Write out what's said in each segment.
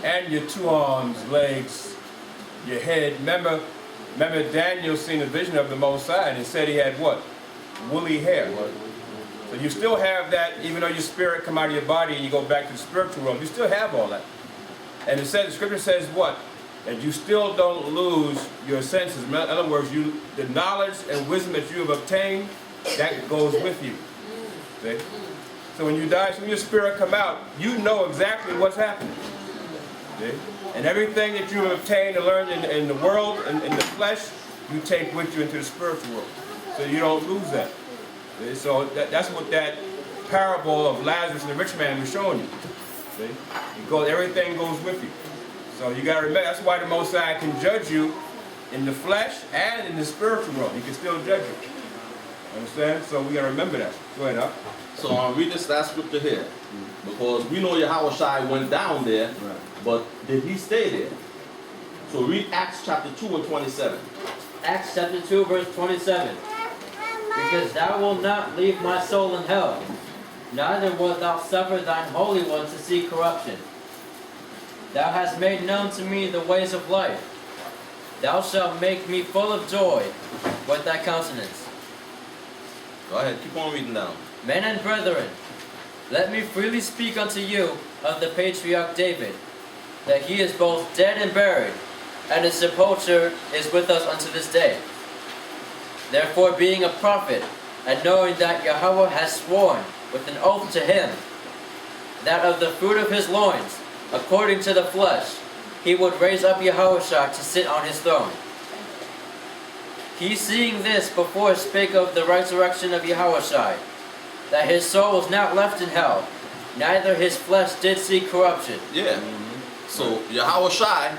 and your 2 arms, legs, your head. Remember Daniel seen a vision of the Most High, and it said he had what? Woolly hair. So you still have that, even though your spirit come out of your body and you go back to the spiritual realm, you still have all that. And it says, the scripture says what? That you still don't lose your senses. In other words, the knowledge and wisdom that you have obtained, that goes with you. See? So when you die, so when your spirit come out, you know exactly what's happening. See? And everything that you have obtained and learned in the world, in the flesh, you take with you into the spiritual world. So you don't lose that. See? So that's what that parable of Lazarus and the rich man was showing you. See? Everything goes with you. So you got to remember, that's why the Most High can judge you in the flesh and in the spiritual world. He can still judge you. Understand? So we got to remember that. Go ahead, Up. So I'll read this last scripture here. Because we know Yahushua went down there, right, but did he stay there? So read Acts chapter 2 and 27. Acts chapter 2 verse 27. Because thou wilt not leave my soul in hell, neither wilt thou suffer thine Holy One to see corruption. Thou hast made known to me the ways of life. Thou shalt make me full of joy with thy countenance. Go ahead, keep on reading down. Men and brethren, let me freely speak unto you of the patriarch David, that he is both dead and buried, and his sepulchre is with us unto this day. Therefore, being a prophet, and knowing that Yahweh has sworn with an oath to him, that of the fruit of his loins, according to the flesh, he would raise up Yahushua to sit on his throne. He, seeing this, before spake of the resurrection of Yahushua, that his soul was not left in hell, neither his flesh did see corruption. Yeah. So Yahushua,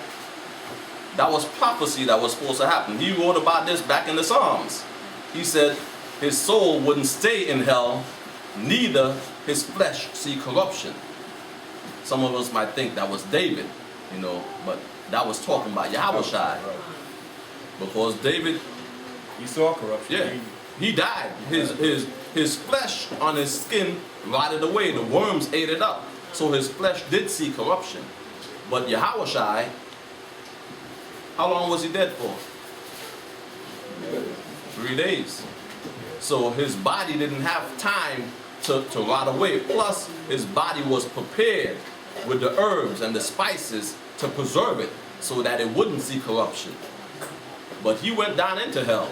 that was prophecy that was supposed to happen. He wrote about this back in the Psalms. He said his soul wouldn't stay in hell, neither his flesh see corruption. Some of us might think that was David, but that was talking about Yahushua. Because David, he saw corruption. Yeah, he died. His flesh on his skin rotted away. The worms ate it up. So his flesh did see corruption. But Yahushua, how long was he dead for? 3 days. So his body didn't have time to rot away. Plus, his body was prepared with the herbs and the spices to preserve it so that it wouldn't see corruption. But he went down into hell.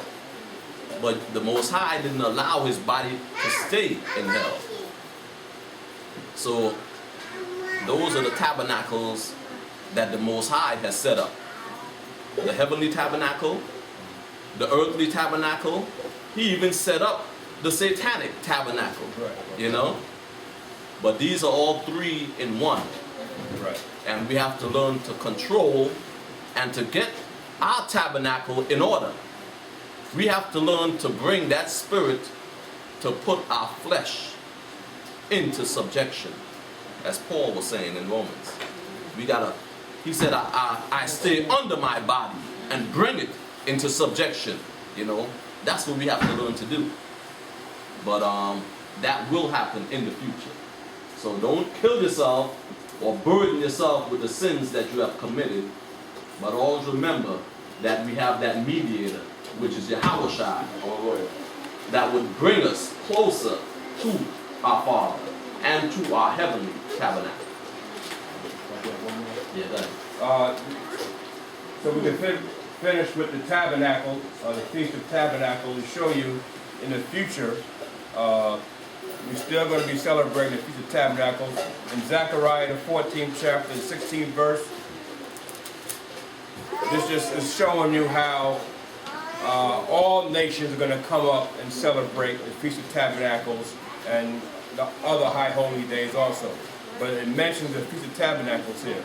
But the Most High didn't allow his body to stay in hell. So those are the tabernacles that the Most High has set up. The heavenly tabernacle, the earthly tabernacle. He even set up the satanic tabernacle, But these are all 3 in one. Right. And we have to learn to control and to get our tabernacle in order. We have to learn to bring that spirit to put our flesh into subjection, as Paul was saying in Romans. He said, I stay under my body and bring it into subjection. That's what we have to learn to do. But that will happen in the future. So don't kill yourself or burden yourself with the sins that you have committed. But always remember that we have that mediator, which is Yahushua, that would bring us closer to our Father and to our heavenly tabernacle. Yeah, so we can finish with the tabernacle, the Feast of Tabernacles, to show you in the future, we're still going to be celebrating the Feast of Tabernacles. In Zechariah, the 14th chapter, the 16th verse, this just is showing you how all nations are going to come up and celebrate the Feast of Tabernacles and the other high holy days also. But it mentions the Feast of Tabernacles here.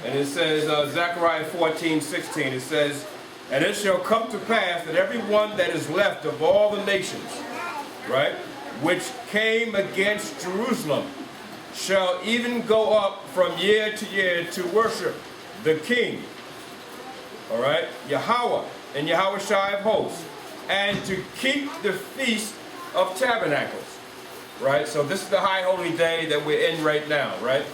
And it says, Zechariah 14:16, it says, and it shall come to pass that everyone that is left of all the nations, right, which came against Jerusalem, shall even go up from year to year to worship the King, all right, Yahweh, and Yahushua of hosts, and to keep the Feast of Tabernacles, right? So this is the high holy day that we're in right now, right?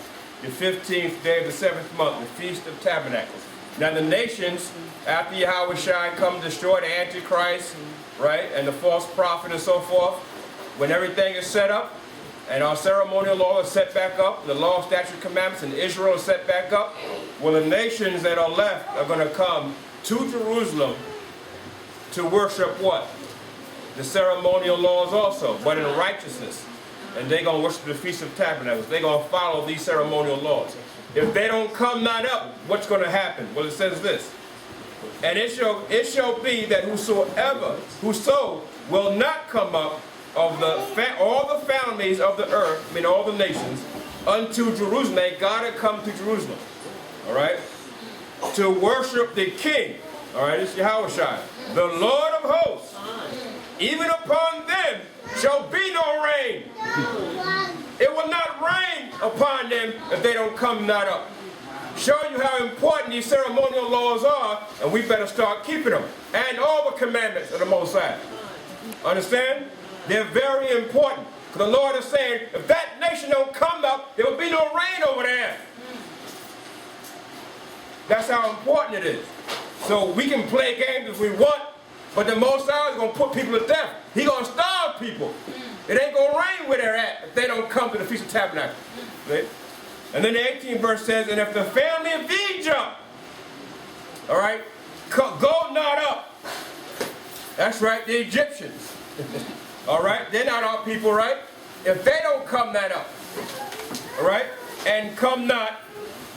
the 15th day of the 7th month, the Feast of Tabernacles. Now the nations, after Yahushua come destroy the Antichrist, right, and the false prophet and so forth, when everything is set up, and our ceremonial law is set back up, the law, statute, commandments, and Israel is set back up, well, the nations that are left are going to come to Jerusalem to worship what? The ceremonial laws also, but in righteousness. And they're going to worship the Feast of Tabernacles. They're going to follow these ceremonial laws. If they don't come not up, what's going to happen? Well, it says this. And it shall be that whoso will not come up of all the families of the earth, I mean all the nations, unto Jerusalem. They got to come to Jerusalem. All right? To worship the King. All right, it's Yahushua, the Lord of hosts. Even upon them shall be no rain. It will not rain upon them if they don't come not up. Showing you how important these ceremonial laws are, and we better start keeping them. And all the commandments of the Most High. Understand? They're very important. Because the Lord is saying, if that nation don't come up, there will be no rain over there. That's how important it is. So we can play games if we want, but the Most High is going to put people to death. He's going to starve people. It ain't going to rain where they're at if they don't come to the Feast of Tabernacles. Right? And then the 18th verse says, and if the family of Egypt, all right, go not up. That's right, the Egyptians. All right, they're not our people, right? If they don't come not up, all right, and come not,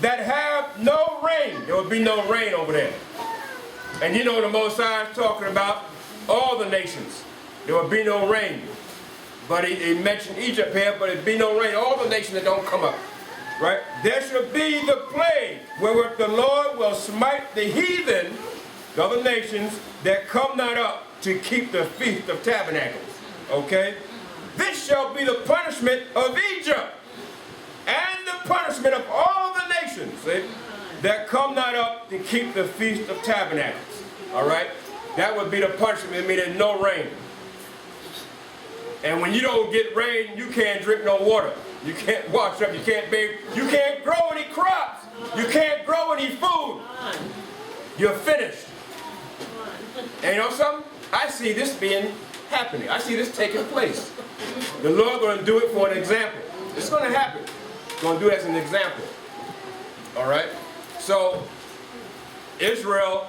that have no rain, there will be no rain over there. And you know the Most High is talking about all the nations. There will be no rain. But he mentioned Egypt here, but there will be no rain. All the nations that don't come up. Right? There shall be the plague, wherewith the Lord will smite the heathen, the other nations, that come not up to keep the Feast of Tabernacles. Okay? This shall be the punishment of Egypt, and the punishment of all the nations, see, that come not up to keep the Feast of Tabernacles. All right? That would be the punishment, meaning no rain. And when you don't get rain, you can't drink no water. You can't wash up, you can't bathe, you can't grow any crops. You can't grow any food. You're finished. And you know something? I see this happening. I see this taking place. The Lord going to do it for an example. It's going to happen. He's going to do it as an example. All right? So, Israel,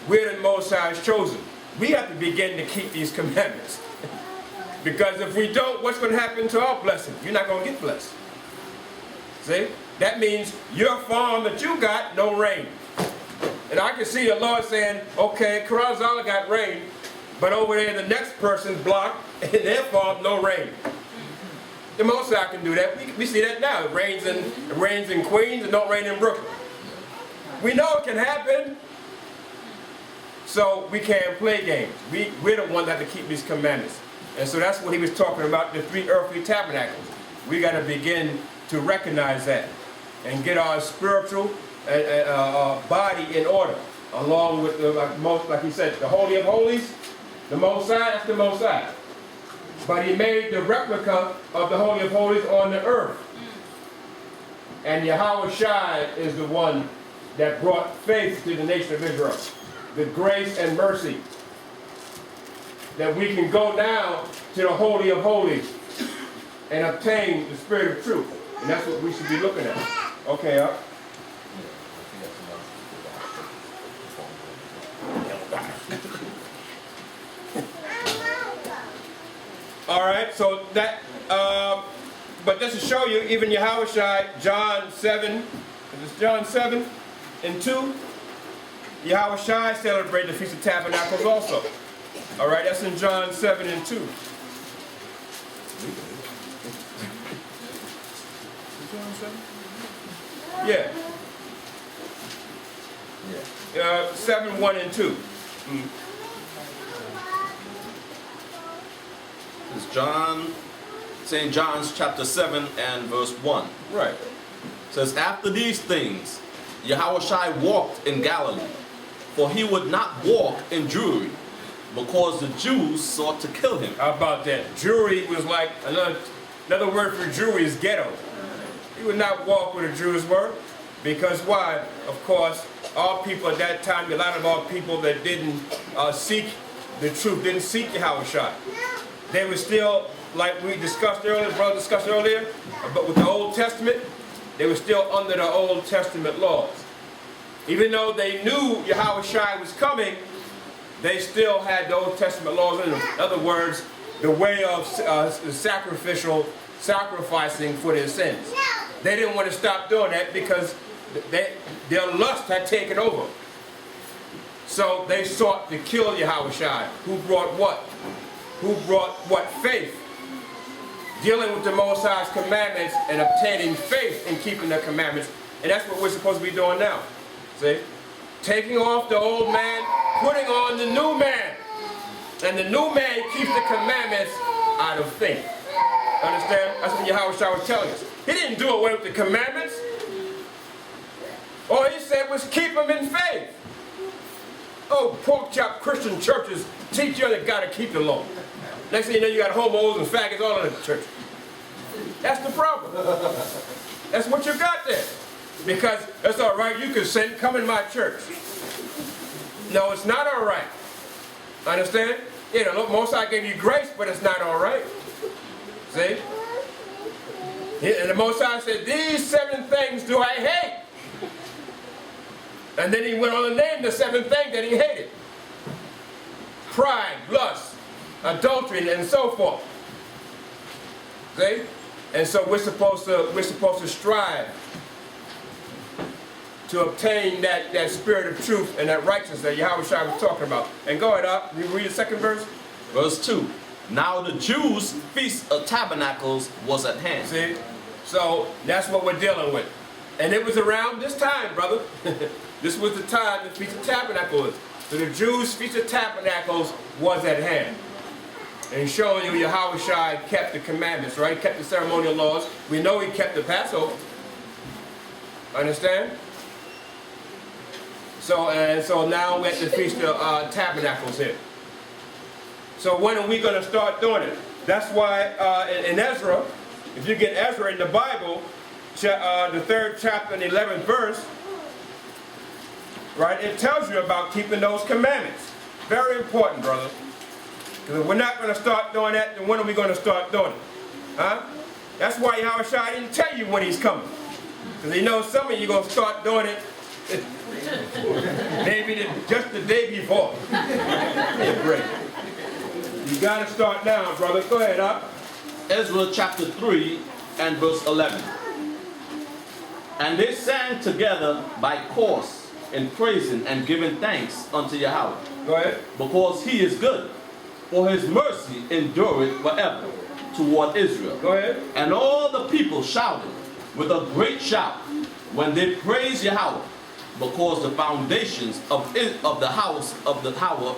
we're the Most High's chosen. We have to begin to keep these commandments. Because if we don't, what's going to happen to our blessing? You're not going to get blessed. See? That means your farm that you got, no rain. And I can see the Lord saying, okay, Karazala got rain, but over there the next person's block, in their farm, no rain. The Most High can do that. We see that now. It rains in Queens and don't rain in Brooklyn. We know it can happen. So we can't play games. We're the ones that have to keep these commandments. And so that's what he was talking about, the 3 earthly tabernacles. We got to begin to recognize that and get our spiritual body in order, along with like he said, the Holy of Holies, the Most High, that's the Most High. But he made the replica of the Holy of Holies on the earth. And Yahushua is the one that brought faith to the nation of Israel. The grace and mercy. That we can go now to the Holy of Holies and obtain the Spirit of truth. And that's what we should be looking at. Okay, up. All right, so that, but just to show you, even Yahushua, John 7, is this John 7 and 2? Yahushua celebrated the Feast of Tabernacles also. All right, that's in John 7 and 2. John 7? Yeah. 7, 1 and 2. It's St. John's chapter 7 and verse 1. Right. It says, after these things, Yahushua walked in Galilee, for he would not walk in Jewry, because the Jews sought to kill him. How about that? Jewry was like, another word for Jewry is ghetto. He would not walk where the Jews were. Because why? Of course, all people at that time, a lot of our people that didn't seek the truth, didn't seek Yahushua. They were still, like we discussed earlier, brother discussed earlier, but with the Old Testament, they were still under the Old Testament laws. Even though they knew Yahushua was coming, they still had the Old Testament laws in them. In other words, the way of sacrificing for their sins. They didn't want to stop doing that because their lust had taken over. So they sought to kill Yahushua, who brought what? Who brought what? Faith. Dealing with the Most High's commandments and obtaining faith in keeping the commandments. And that's what we're supposed to be doing now. See? Taking off the old man, putting on the new man. And the new man keeps the commandments out of faith. Understand? That's what Yahushua was telling us. He didn't do away with the commandments. All he said was keep them in faith. Oh, pork chop Christian churches teach you that got to keep the law. Next thing you know, you got homos and faggots all in the church. That's the problem. That's what you got there. Because that's all right, you can sin, come in my church. No, it's not all right. Understand? You know, Most High gave you grace, but it's not all right. See? And the Most High said, these 7 things do I hate. And then he went on to name the 7 things that he hated. Pride, lust, adultery, and so forth. See? And so we're supposed to strive to obtain that spirit of truth and that righteousness that Yahushua was talking about. And go ahead up. You read the second verse? Verse 2. Now the Jews' Feast of Tabernacles was at hand. See? So that's what we're dealing with. And it was around this time, brother. This was the time the Feast of Tabernacles was. So the Jews' Feast of Tabernacles was at hand. And showing you Yahushua kept the commandments, right? Kept the ceremonial laws. We know he kept the Passover. Understand? So now we're at the Feast of Tabernacles here. So when are we going to start doing it? That's why in Ezra, if you get Ezra in the Bible, the 3rd chapter and 11th verse, right, it tells you about keeping those commandments. Very important, brother. Because if we're not going to start doing that, then when are we going to start doing it? Huh? That's why Yahushua didn't tell you when he's coming. Because he knows some of you are going to start doing it maybe just the day before. Yeah, great. You got to start now, brother. Go ahead, up. Ezra chapter 3 and verse 11. And they sang together by course in praising and giving thanks unto Yahweh. Go ahead. Because he is good, for his mercy endureth forever toward Israel. Go ahead. And all the people shouted with a great shout when they praised Yahweh, because the foundations of the house of the tower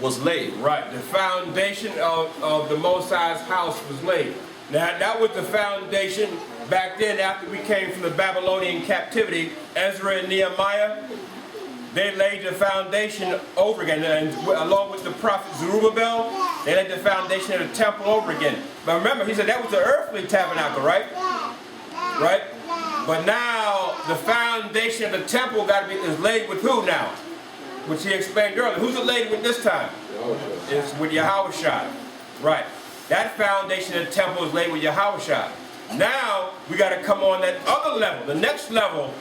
was laid. Right, the foundation of the Most High's house was laid. Now that was the foundation back then after we came from the Babylonian captivity. Ezra and Nehemiah, they laid the foundation over again. And along with the prophet Zerubbabel, they laid the foundation of the temple over again. But remember, he said that was the earthly tabernacle, right? Right? But now the foundation of the temple is laid with who now? Which he explained earlier. Who's it laid with this time? It's with Yahushua. Right. That foundation of the temple is laid with Yahushua. Now we got to come on that other level, the next level,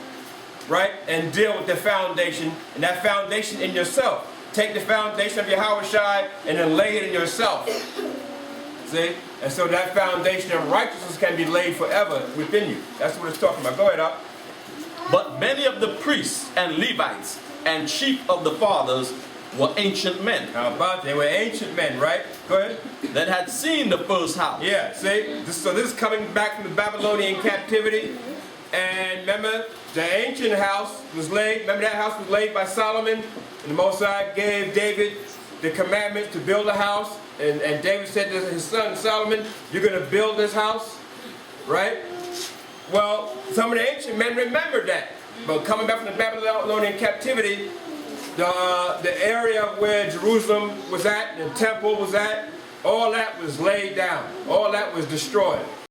right, and deal with the foundation, and that foundation in yourself. Take the foundation of Yahushua and then lay it in yourself. See? And so that foundation of righteousness can be laid forever within you. That's what it's talking about. Go ahead, up. But many of the priests and Levites and chief of the fathers were ancient men. How about they were ancient men, right? Go ahead. That had seen the first house. Yeah, see? So this is coming back from the Babylonian captivity. And remember, the ancient house was laid. Remember that house was laid by Solomon? And the Most High gave David the commandment to build a house. And David said to his son Solomon, you're going to build this house, right? Well, some of the ancient men remembered that. But coming back from the Babylonian captivity, the area where Jerusalem was at, the temple was at, all that was laid down. All that was destroyed.